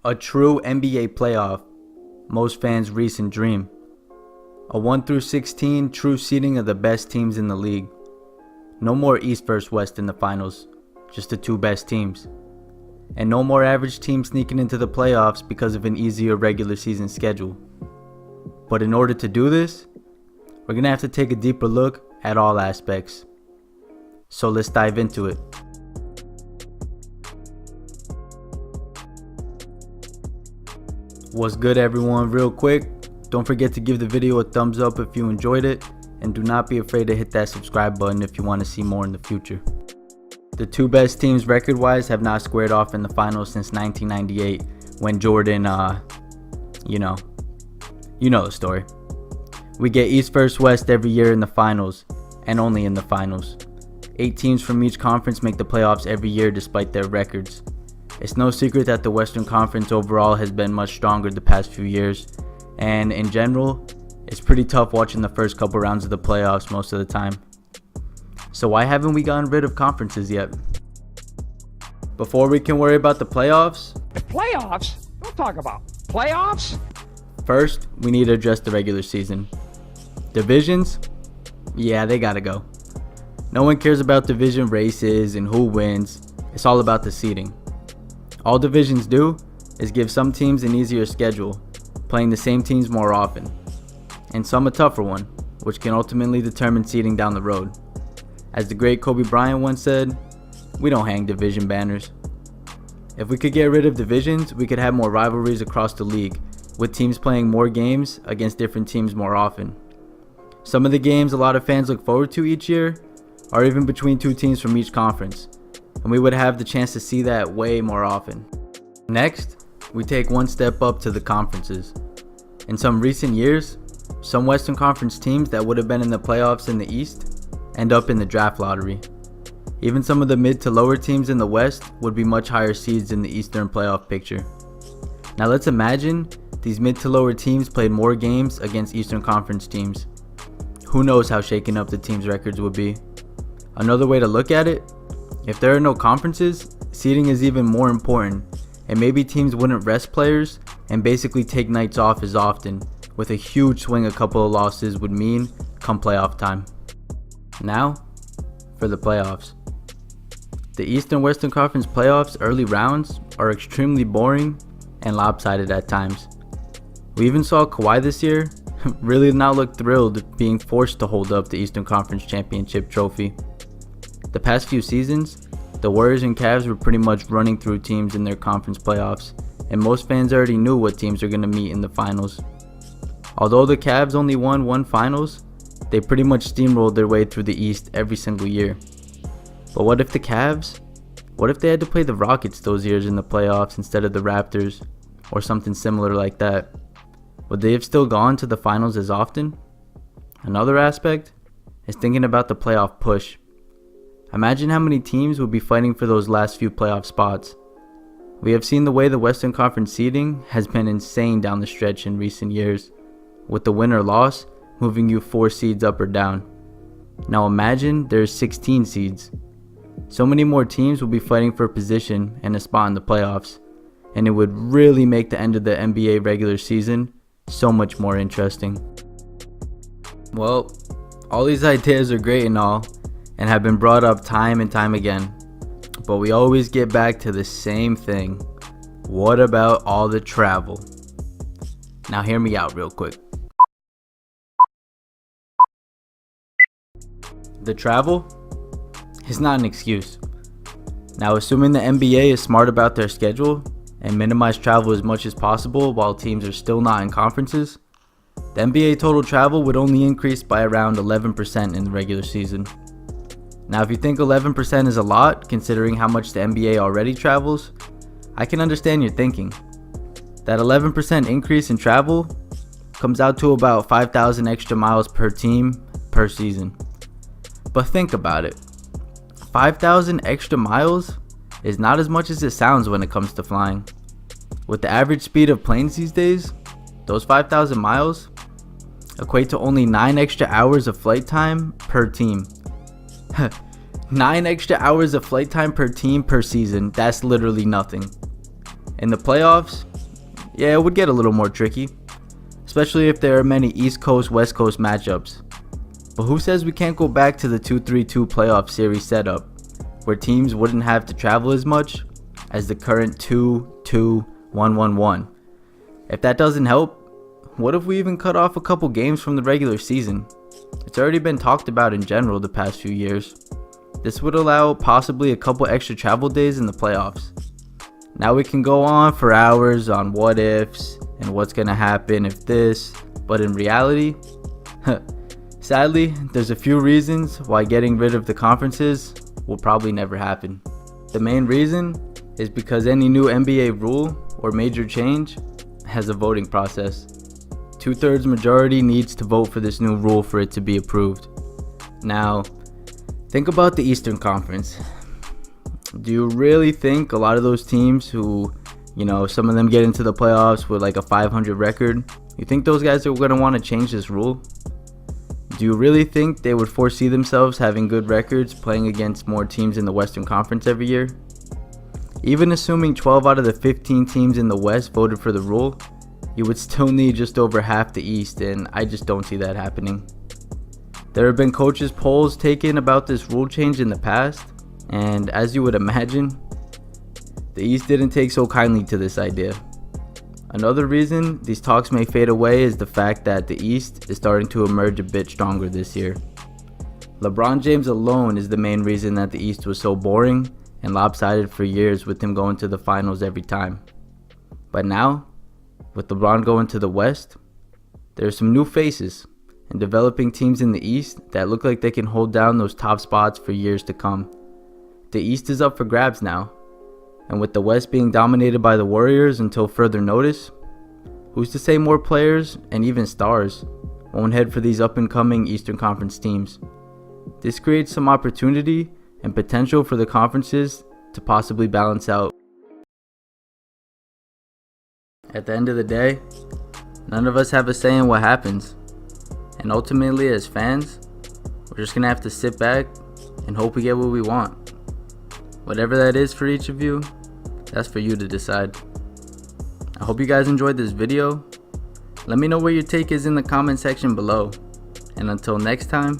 A true NBA playoff, most fans' recent dream. A 1 through 16 true seeding of the best teams in the league. No more East versus West in the finals, just the two best teams. And no more average teams sneaking into the playoffs because of an easier regular season schedule. But in order to do this, we're going to have to take a deeper look at all aspects. So let's dive into it. What's good, everyone? Real quick, don't forget to give the video a thumbs up if you enjoyed it, and do not be afraid to hit that subscribe button if you want to see more in the future. The two best teams record-wise have not squared off in the finals since 1998 when Jordan, you know the story. We get East versus West every year in the finals, and only in the finals. 8 teams from each conference make the playoffs every year despite their records. It's no secret that the Western Conference overall has been much stronger the past few years, and in general, it's pretty tough watching the first couple rounds of the playoffs most of the time. So why haven't we gotten rid of conferences yet? Before we can worry about the playoffs, Playoffs? Don't talk about playoffs. first we need to address the regular season. Divisions? Yeah, they gotta go. No one cares about division races and who wins. It's all about the seeding. All divisions do is give some teams an easier schedule, playing the same teams more often, and some a tougher one, which can ultimately determine seeding down the road. As the great Kobe Bryant once said, we don't hang division banners. If we could get rid of divisions, we could have more rivalries across the league, with teams playing more games against different teams more often. Some of the games a lot of fans look forward to each year are even between two teams from each conference, and we would have the chance to see that way more often. Next, we take one step up to the conferences. In some recent years, some Western Conference teams that would have been in the playoffs in the East end up in the draft lottery. Even some of the mid to lower teams in the West would be much higher seeds in the Eastern playoff picture. Now let's imagine these mid to lower teams played more games against Eastern Conference teams. Who knows how shaken up the teams' records would be. Another way to look at it, if there are no conferences, seeding is even more important, and maybe teams wouldn't rest players and basically take nights off as often, with a huge swing a couple of losses would mean come playoff time. Now, for the playoffs. The East and Western Conference playoffs early rounds are extremely boring and lopsided at times. We even saw Kawhi this year really not look thrilled being forced to hold up the Eastern Conference Championship trophy. The past few seasons, the Warriors and Cavs were pretty much running through teams in their conference playoffs, and most fans already knew what teams are going to meet in the finals. Although the Cavs only won one finals, they pretty much steamrolled their way through the East every single year. But what if they had to play the Rockets those years in the playoffs instead of the Raptors, or something similar like that? Would they have still gone to the finals as often? Another aspect is thinking about the playoff push. Imagine how many teams would be fighting for those last few playoff spots. We have seen the way the Western Conference seeding has been insane down the stretch in recent years, with the win or loss moving you 4 seeds up or down. Now imagine there's 16 seeds. So many more teams will be fighting for a position and a spot in the playoffs, and it would really make the end of the NBA regular season so much more interesting. Well, all these ideas are great and all, and have been brought up time and time again, but we always get back to the same thing. What about all the travel? Now hear me out real quick. The travel is not an excuse. Now, assuming the NBA is smart about their schedule and minimize travel as much as possible while teams are still not in conferences, the NBA total travel would only increase by around 11% in the regular season. Now, if you think 11% is a lot, considering how much the NBA already travels, I can understand your thinking. That 11% increase in travel comes out to about 5,000 extra miles per team per season. But think about it. 5,000 extra miles is not as much as it sounds when it comes to flying. With the average speed of planes these days, those 5,000 miles equate to only 9 extra hours of flight time per team. 9 extra hours of flight time per team per season. That's literally nothing. In the playoffs, yeah, it would get a little more tricky, especially if there are many East Coast, West Coast matchups. But who says we can't go back to the 2-3-2 playoff series setup, where teams wouldn't have to travel as much as the current 2-2-1-1-1? If that doesn't help, what if we even cut off a couple games from the regular season? It's already been talked about in general the past few years. This would allow possibly a couple extra travel days in the playoffs. Now we can go on for hours on what ifs and what's gonna happen if this, but in reality, sadly, there's a few reasons why getting rid of the conferences will probably never happen. The main reason is because any new NBA rule or major change has a voting process. 2/3 majority needs to vote for this new rule for it to be approved. Now, think about the Eastern Conference. Do you really think a lot of those teams who, some of them get into the playoffs with like a 500 record, you think those guys are going to want to change this rule? Do you really think they would foresee themselves having good records playing against more teams in the Western Conference every year? Even assuming 12 out of the 15 teams in the West voted for the rule, you would still need just over half the East, and I just don't see that happening. There have been coaches' polls taken about this rule change in the past, and as you would imagine, the East didn't take so kindly to this idea. Another reason these talks may fade away is the fact that the East is starting to emerge a bit stronger this year. LeBron James alone is the main reason that the East was so boring and lopsided for years, with him going to the finals every time. But now, with LeBron going to the West, there are some new faces and developing teams in the East that look like they can hold down those top spots for years to come. The East is up for grabs now, and with the West being dominated by the Warriors until further notice, who's to say more players and even stars won't head for these up-and-coming Eastern Conference teams? This creates some opportunity and potential for the conferences to possibly balance out. At the end of the day, none of us have a say in what happens, and ultimately as fans, we're just gonna have to sit back and hope we get what we want. Whatever that is for each of you, that's for you to decide. I hope you guys enjoyed this video. Let me know what your take is in the comment section below. And until next time,